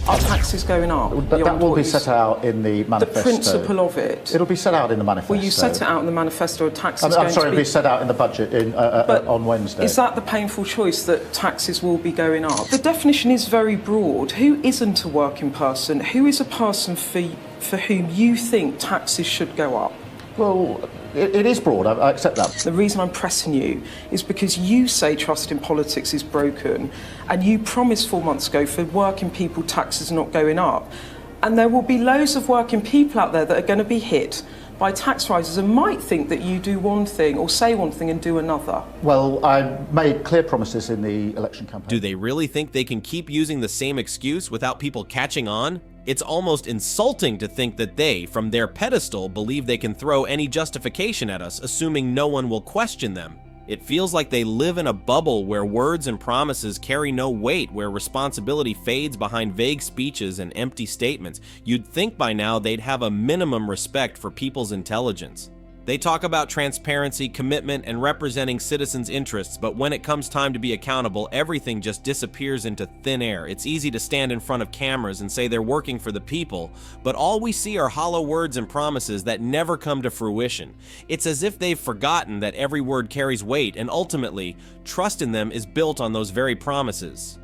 Are taxes going up? That will be set out in the manifesto. The principle of it. It'll be set out in the manifesto. Well, you set it out in the manifesto. Taxes. I'm sorry, it'll be set out in the budget on Wednesday. Is that the painful choice that taxes will be going up? The definition is very broad. Who isn't a working person? Who is a person for whom you think taxes should go up? Well, it is broad, I accept that. The reason I'm pressing you is because you say trust in politics is broken, and you promised 4 months ago for working people taxes not going up. And there will be loads of working people out there that are going to be hit by tax rises and might think that you do one thing or say one thing and do another. Well, I made clear promises in the election campaign. Do they really think they can keep using the same excuse without people catching on? It's almost insulting to think that they, from their pedestal, believe they can throw any justification at us, assuming no one will question them. It feels like they live in a bubble where words and promises carry no weight, where responsibility fades behind vague speeches and empty statements. You'd think by now they'd have a minimum respect for people's intelligence. They talk about transparency, commitment, and representing citizens' interests, but when it comes time to be accountable, everything just disappears into thin air. It's easy to stand in front of cameras and say they're working for the people, but all we see are hollow words and promises that never come to fruition. It's as if they've forgotten that every word carries weight, and ultimately, trust in them is built on those very promises.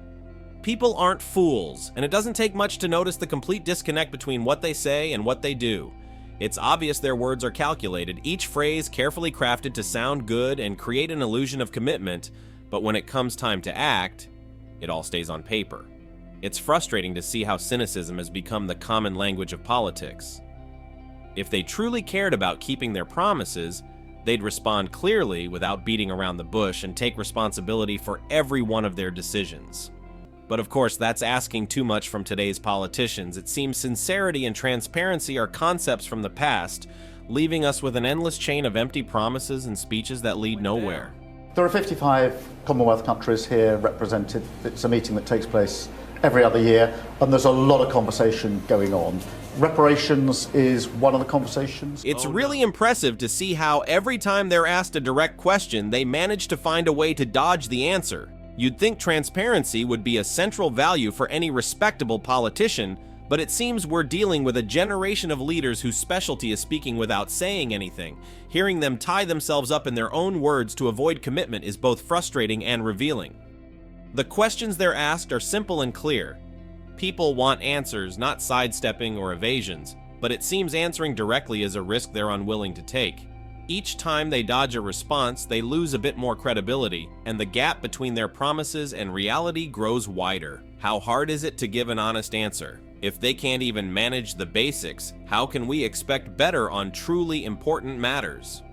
People aren't fools, and it doesn't take much to notice the complete disconnect between what they say and what they do. It's obvious their words are calculated, each phrase carefully crafted to sound good and create an illusion of commitment, but when it comes time to act, it all stays on paper. It's frustrating to see how cynicism has become the common language of politics. If they truly cared about keeping their promises, they'd respond clearly without beating around the bush and take responsibility for every one of their decisions. But of course, that's asking too much from today's politicians. It seems sincerity and transparency are concepts from the past, leaving us with an endless chain of empty promises and speeches that lead nowhere. There are 55 Commonwealth countries here represented. It's a meeting that takes place every other year, and there's a lot of conversation going on. Reparations is one of the conversations. It's really impressive to see how every time they're asked a direct question, they manage to find a way to dodge the answer. You'd think transparency would be a central value for any respectable politician, but it seems we're dealing with a generation of leaders whose specialty is speaking without saying anything. Hearing them tie themselves up in their own words to avoid commitment is both frustrating and revealing. The questions they're asked are simple and clear. People want answers, not sidestepping or evasions, but it seems answering directly is a risk they're unwilling to take. Each time they dodge a response, they lose a bit more credibility, and the gap between their promises and reality grows wider. How hard is it to give an honest answer? If they can't even manage the basics, how can we expect better on truly important matters?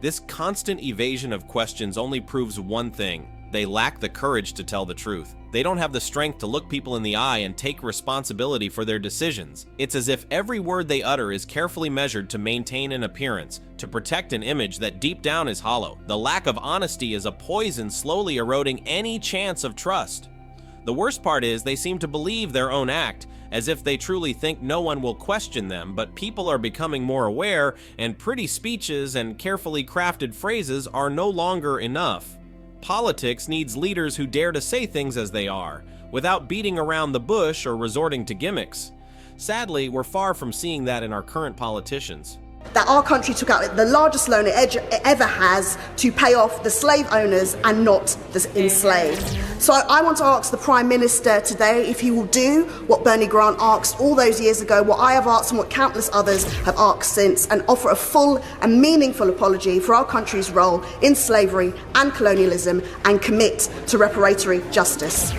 This constant evasion of questions only proves one thing: they lack the courage to tell the truth. They don't have the strength to look people in the eye and take responsibility for their decisions. It's as if every word they utter is carefully measured to maintain an appearance, to protect an image that deep down is hollow. The lack of honesty is a poison slowly eroding any chance of trust. The worst part is they seem to believe their own act, as if they truly think no one will question them, but people are becoming more aware, and pretty speeches and carefully crafted phrases are no longer enough. Politics needs leaders who dare to say things as they are, without beating around the bush or resorting to gimmicks. Sadly, we're far from seeing that in our current politicians. That our country took out the largest loan it ever has to pay off the slave owners and not the enslaved. So I want to ask the Prime Minister today if he will do what Bernie Grant asked all those years ago, what I have asked and what countless others have asked since, and offer a full and meaningful apology for our country's role in slavery and colonialism, and commit to reparatory justice.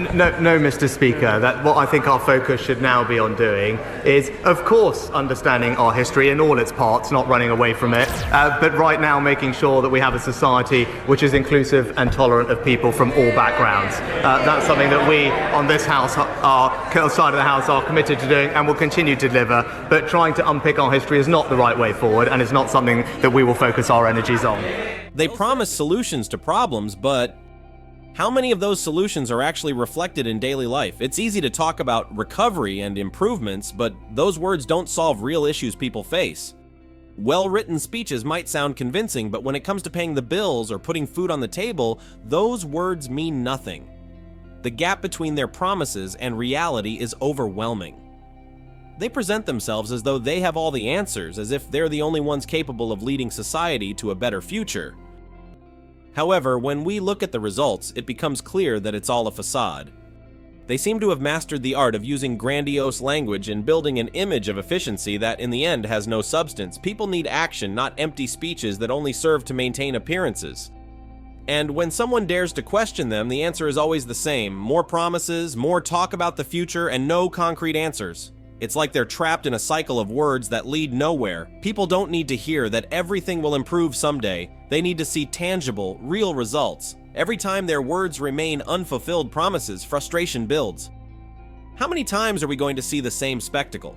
No, Mr. Speaker. What I think our focus should now be on doing is, of course, understanding our history in all its parts, not running away from it, but right now making sure that we have a society which is inclusive and tolerant of people from all backgrounds. That's something that we on this house, our side of the house, are committed to doing and will continue to deliver, but trying to unpick our history is not the right way forward, and is not something that we will focus our energies on. They promise solutions to problems, but how many of those solutions are actually reflected in daily life? It's easy to talk about recovery and improvements, but those words don't solve real issues people face. Well-written speeches might sound convincing, but when it comes to paying the bills or putting food on the table, those words mean nothing. The gap between their promises and reality is overwhelming. They present themselves as though they have all the answers, as if they're the only ones capable of leading society to a better future. However, when we look at the results, it becomes clear that it's all a facade. They seem to have mastered the art of using grandiose language and building an image of efficiency that, in the end, has no substance. People need action, not empty speeches that only serve to maintain appearances. And when someone dares to question them, the answer is always the same: more promises, more talk about the future, and no concrete answers. It's like they're trapped in a cycle of words that lead nowhere. People don't need to hear that everything will improve someday. They need to see tangible, real results. Every time their words remain unfulfilled promises, frustration builds. How many times are we going to see the same spectacle?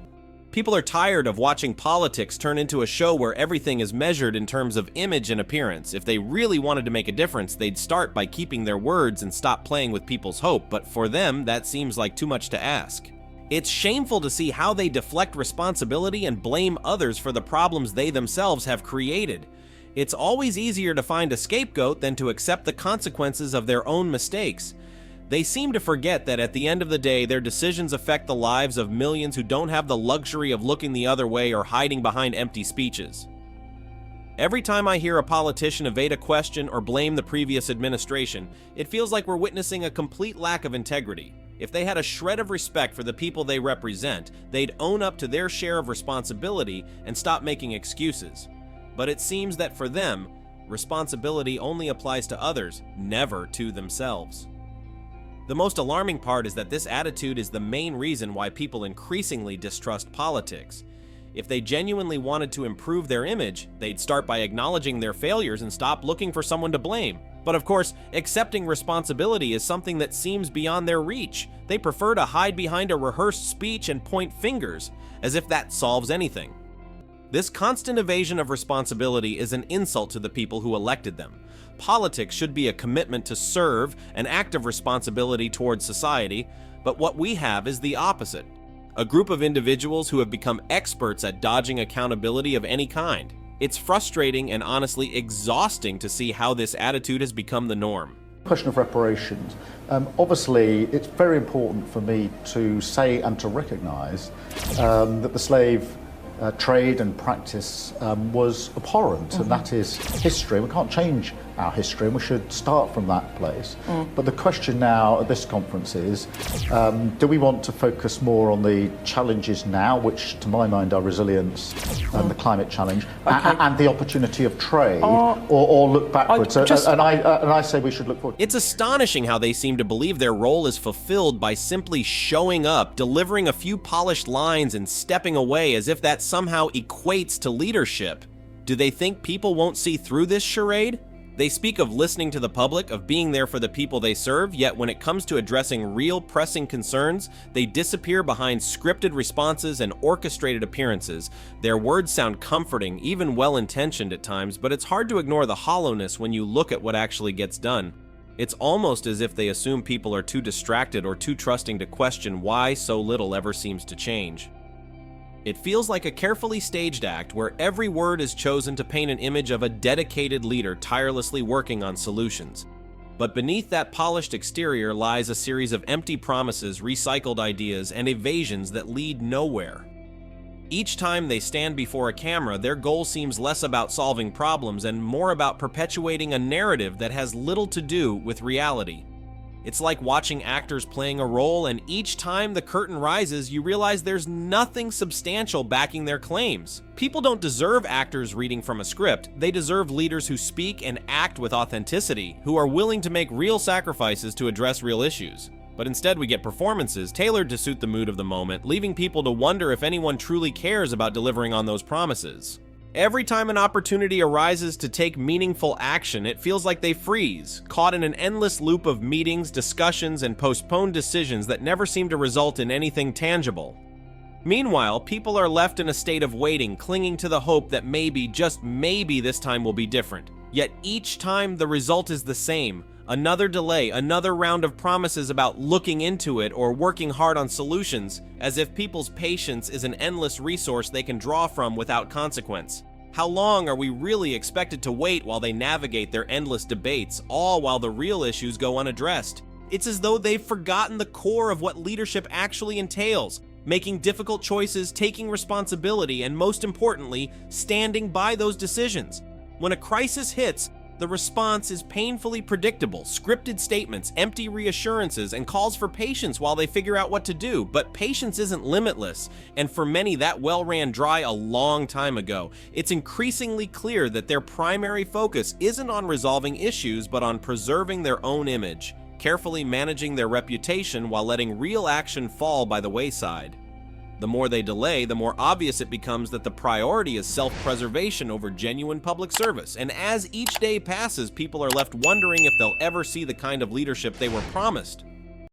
People are tired of watching politics turn into a show where everything is measured in terms of image and appearance. If they really wanted to make a difference, they'd start by keeping their words and stop playing with people's hope, but for them, that seems like too much to ask. It's shameful to see how they deflect responsibility and blame others for the problems they themselves have created. It's always easier to find a scapegoat than to accept the consequences of their own mistakes. They seem to forget that at the end of the day, their decisions affect the lives of millions who don't have the luxury of looking the other way or hiding behind empty speeches. Every time I hear a politician evade a question or blame the previous administration, it feels like we're witnessing a complete lack of integrity. If they had a shred of respect for the people they represent, they'd own up to their share of responsibility and stop making excuses. But it seems that for them, responsibility only applies to others, never to themselves. The most alarming part is that this attitude is the main reason why people increasingly distrust politics. If they genuinely wanted to improve their image, they'd start by acknowledging their failures and stop looking for someone to blame. But of course, accepting responsibility is something that seems beyond their reach. They prefer to hide behind a rehearsed speech and point fingers, as if that solves anything. This constant evasion of responsibility is an insult to the people who elected them. Politics should be a commitment to serve, an act of responsibility towards society, but what we have is the opposite. A group of individuals who have become experts at dodging accountability of any kind. It's frustrating and honestly exhausting to see how this attitude has become the norm. Question of reparations. Obviously, it's very important for me to say and to recognise that the slave trade and practice was abhorrent, and that is history. We can't change our history, and we should start from that place. But the question now at this conference is, do we want to focus more on the challenges now, which to my mind are resilience and the climate challenge, and the opportunity of trade, or look backwards? And I say we should look forward. It's astonishing how they seem to believe their role is fulfilled by simply showing up, delivering a few polished lines, and stepping away, as if that somehow equates to leadership. Do they think people won't see through this charade? They speak of listening to the public, of being there for the people they serve, yet when it comes to addressing real pressing concerns, they disappear behind scripted responses and orchestrated appearances. Their words sound comforting, even well-intentioned at times, but it's hard to ignore the hollowness when you look at what actually gets done. It's almost as if they assume people are too distracted or too trusting to question why so little ever seems to change. It feels like a carefully staged act where every word is chosen to paint an image of a dedicated leader tirelessly working on solutions. But beneath that polished exterior lies a series of empty promises, recycled ideas, and evasions that lead nowhere. Each time they stand before a camera, their goal seems less about solving problems and more about perpetuating a narrative that has little to do with reality. It's like watching actors playing a role, and each time the curtain rises, you realize there's nothing substantial backing their claims. People don't deserve actors reading from a script. They deserve leaders who speak and act with authenticity, who are willing to make real sacrifices to address real issues. But instead we get performances tailored to suit the mood of the moment, leaving people to wonder if anyone truly cares about delivering on those promises. Every time an opportunity arises to take meaningful action, it feels like they freeze, caught in an endless loop of meetings, discussions, and postponed decisions that never seem to result in anything tangible. Meanwhile, people are left in a state of waiting, clinging to the hope that maybe, just maybe, this time will be different. Yet each time the result is the same. Another delay, another round of promises about looking into it or working hard on solutions, as if people's patience is an endless resource they can draw from without consequence. How long are we really expected to wait while they navigate their endless debates, all while the real issues go unaddressed? It's as though they've forgotten the core of what leadership actually entails: making difficult choices, taking responsibility, and most importantly, standing by those decisions. When a crisis hits, the response is painfully predictable: scripted statements, empty reassurances, and calls for patience while they figure out what to do. But patience isn't limitless, and for many that well ran dry a long time ago. It's increasingly clear that their primary focus isn't on resolving issues, but on preserving their own image, carefully managing their reputation while letting real action fall by the wayside. The more they delay, the more obvious it becomes that the priority is self-preservation over genuine public service. And as each day passes, people are left wondering if they'll ever see the kind of leadership they were promised.